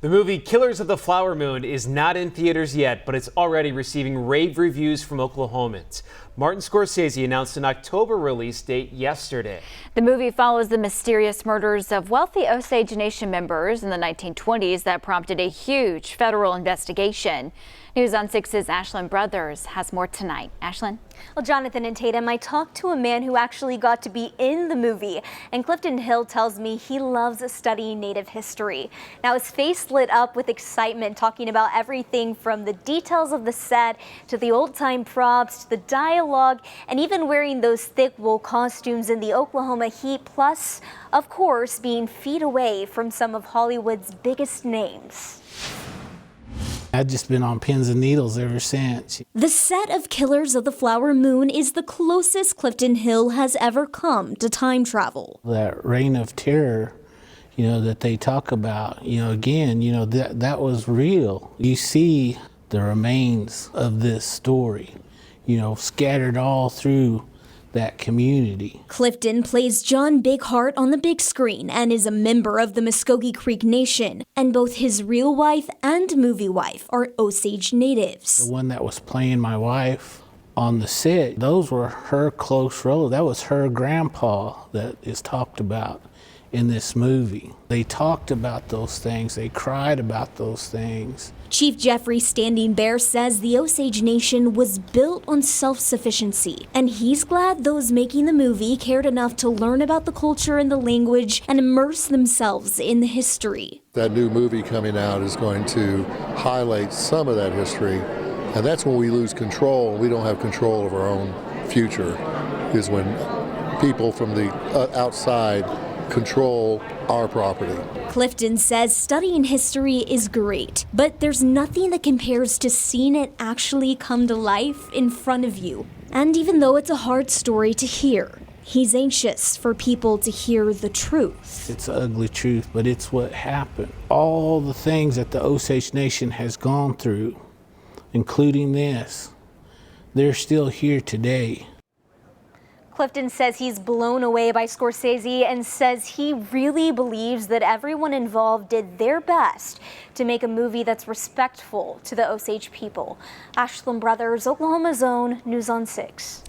The movie Killers of the Flower Moon is not in theaters yet, but it's already receiving rave reviews from Oklahomans. Martin Scorsese announced an October release date yesterday. The movie follows the mysterious murders of wealthy Osage Nation members in the 1920s that prompted a huge federal investigation. News on 6's Ashlyn Brothers has more tonight. Ashlyn? Well, Jonathan and Tatum, I talked to a man who actually got to be in the movie, and Clifton Hill tells me he loves studying Native history. Now, his face lit up with excitement, talking about everything from the details of the set to the old-time props to the dialogue, and even wearing those thick wool costumes in the Oklahoma heat, plus, of course, being feet away from some of Hollywood's biggest names. I've just been on pins and needles ever since. The set of Killers of the Flower Moon is the closest Clifton Hill has ever come to time travel. That reign of terror, that they talk about, again, that was real. You see the remains of this story, scattered all through that community. Clifton plays John Bigheart on the big screen and is a member of the Muscogee Creek Nation, and both his real wife and movie wife are Osage natives. The one that was playing my wife on the set, those were her close relatives. That was her grandpa that is talked about in this movie. They talked about those things, they cried about those things. Chief Jeffrey Standing Bear says the Osage Nation was built on self-sufficiency, and he's glad those making the movie cared enough to learn about the culture and the language and immerse themselves in the history. That new movie coming out is going to highlight some of that history, and that's when we lose control. We don't have control of our own future, is when people from the outside control our property. Clifton says studying history is great, but there's nothing that compares to seeing it actually come to life in front of you. And even though it's a hard story to hear, he's anxious for people to hear the truth. It's an ugly truth, but it's what happened. All the things that the Osage Nation has gone through, including this, they're still here today. Clifton says he's blown away by Scorsese and says he really believes that everyone involved did their best to make a movie that's respectful to the Osage people. Ashlyn Brothers, Oklahoma's Own, News on 6.